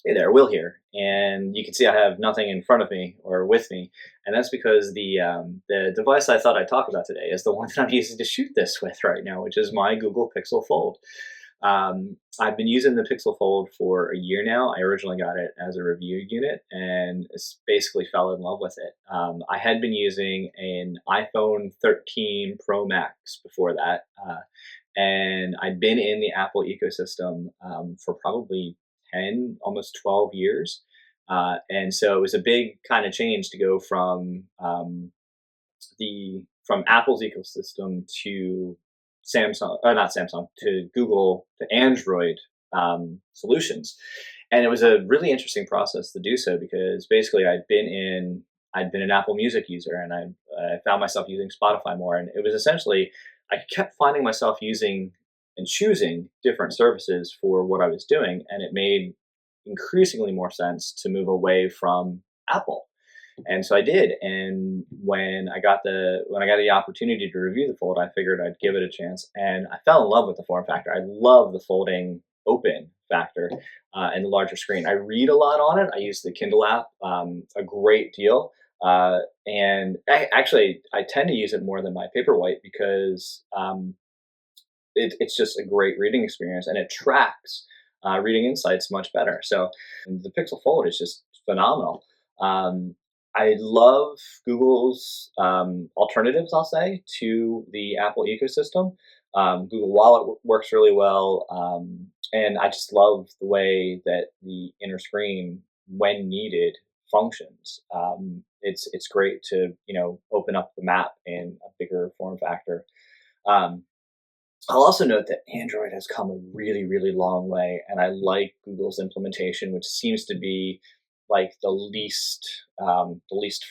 Hey there, Will here, and you can see I have nothing in front of me or with me, and that's because the device I thought I'd talk about today is the one that I'm using to shoot this with right now, which is my Google Pixel Fold. I've been using the Pixel Fold for a year now. I originally got it as a review unit, and basically fell in love with it. I had been using an iPhone 13 Pro Max before that, and I'd been in the Apple ecosystem for probably 10, almost 12 years. And so it was a big kind of change to go from Apple's ecosystem to Samsung, not Samsung, to Google, to Android solutions. And it was a really interesting process to do so because basically I'd been an Apple Music user, and I found myself using Spotify more. And it was essentially, I kept finding myself using and choosing different services for what I was doing. And it made increasingly more sense to move away from Apple. And so I did. And when I got the opportunity to review the Fold, I figured I'd give it a chance, and I fell in love with the form factor. I love the folding open factor and the larger screen. I read a lot on it. I use the Kindle app a great deal. And actually, I tend to use it more than my Paperwhite because it's just a great reading experience, and it tracks reading insights much better. So the Pixel Fold is just phenomenal. Um, I love Google's alternatives, I'll say, to the Apple ecosystem. Google Wallet works really well, and I just love the way that the inner screen, when needed, functions. It's great to open up the map in a bigger form factor. Um, I'll also note that Android has come a really, really long way, and I like Google's implementation, which seems to be like the least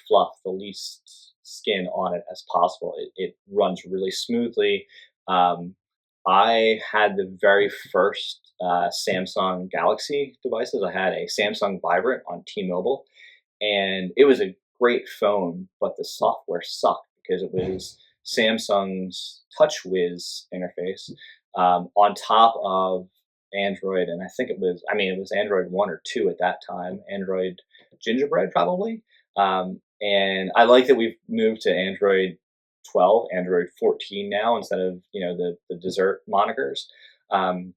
fluff, the least skin on it as possible. It runs really smoothly. Um, I had the very first Samsung Galaxy devices. I had a Samsung Vibrant on T-Mobile, and it was a great phone, but the software sucked because it was Samsung's TouchWiz interface on top of Android, and I mean, it was Android 1 or 2 at that time, Android Gingerbread probably. And I like that we've moved to Android 12, Android 14 now instead of the dessert monikers. Um,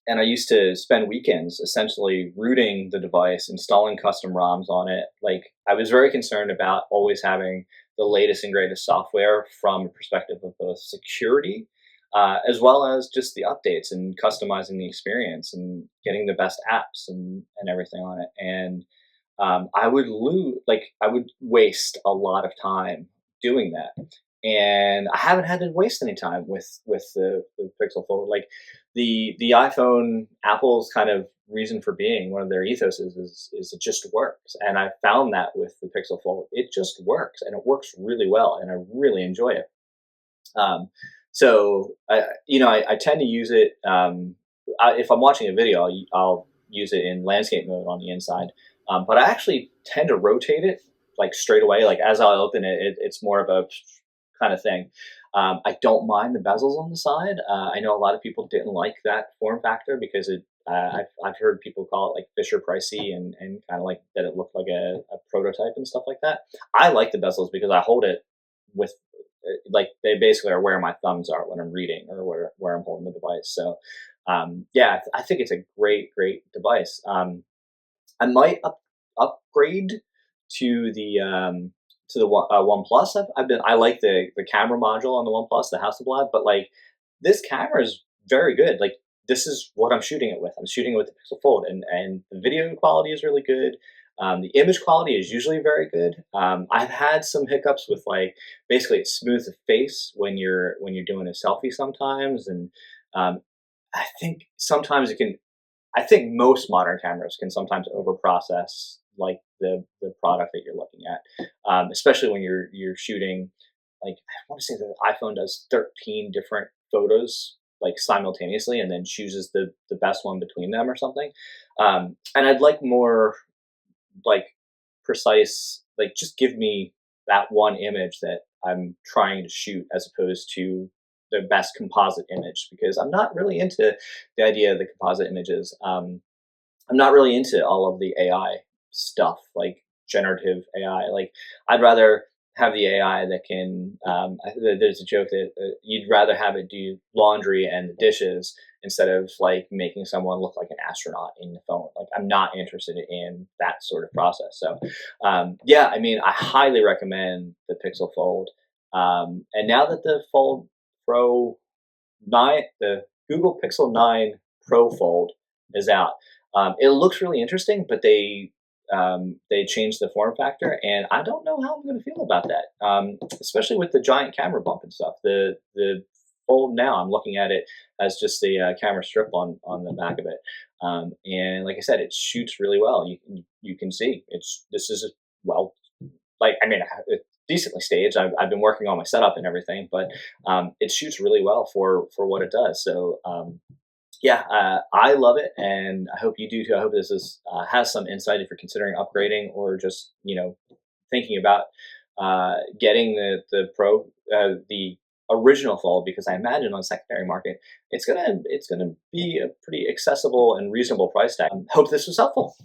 and I used to spend weekends essentially rooting the device, installing custom ROMs on it. Like, I was very concerned about always having the latest and greatest software from a perspective of both security as well as just the updates and customizing the experience and getting the best apps and everything on it. And I would waste a lot of time doing that, and I haven't had to waste any time with the Pixel Fold. Like the iPhone, Apple's kind of reason for being, one of their ethos is it just works, and I found that with the Pixel Fold, it just works, and it works really well, and I really enjoy it. Um, I tend to use it if I'm watching a video. I'll use it in landscape mode on the inside, but I actually tend to rotate it like straight away. Like as I open it, it's more of a kind of thing. I don't mind the bezels on the side. I know a lot of people didn't like that form factor because I've heard people call it like Fisher Pricey and kind of like that it looked like a prototype and stuff like that. I like the bezels because I hold it with like they basically are where my thumbs are when I'm reading or where I'm holding the device. So yeah, I think it's a great device. I might upgrade to the One Plus. I like the camera module on the One Plus, the Hasselblad, but like this camera is very good. Like this is what I'm shooting it with. I'm shooting it with the Pixel Fold, and the video quality is really good. The image quality is usually very good. I've had some hiccups with like basically it smooths the face when you're doing a selfie sometimes, and um, I think sometimes it can. I think most modern cameras can sometimes overprocess like the product that you're looking at, especially when you're shooting. Like I want to say the iPhone does 13 different photos like simultaneously, and then chooses the best one between them or something. And I'd like more like precise, like just give me that one image that I'm trying to shoot as opposed to the best composite image because I'm not really into the idea of the composite images. I'm not really into all of the AI stuff, like generative AI. Like, I'd rather have the AI that can. There's a joke that you'd rather have it do laundry and the dishes instead of like making someone look like an astronaut in the phone. Like, I'm not interested in that sort of process. So, yeah, I mean, I highly recommend the Pixel Fold. And now that the Fold Pro 9, the Google Pixel 9 Pro Fold is out. It looks really interesting, but they changed the form factor, and I don't know how I'm going to feel about that. Especially with the giant camera bump and stuff. The Fold now, I'm looking at it as just the camera strip on the back of it, and like I said, it shoots really well. You can see this is well, like, I mean, it's decently staged. I've been working on my setup and everything, but it shoots really well for what it does. So yeah, I love it, and I hope you do too. I hope this has some insight if you're considering upgrading or just thinking about getting the pro the original Fold, because I imagine on secondary market it's gonna be a pretty accessible and reasonable price tag. Hope this was helpful.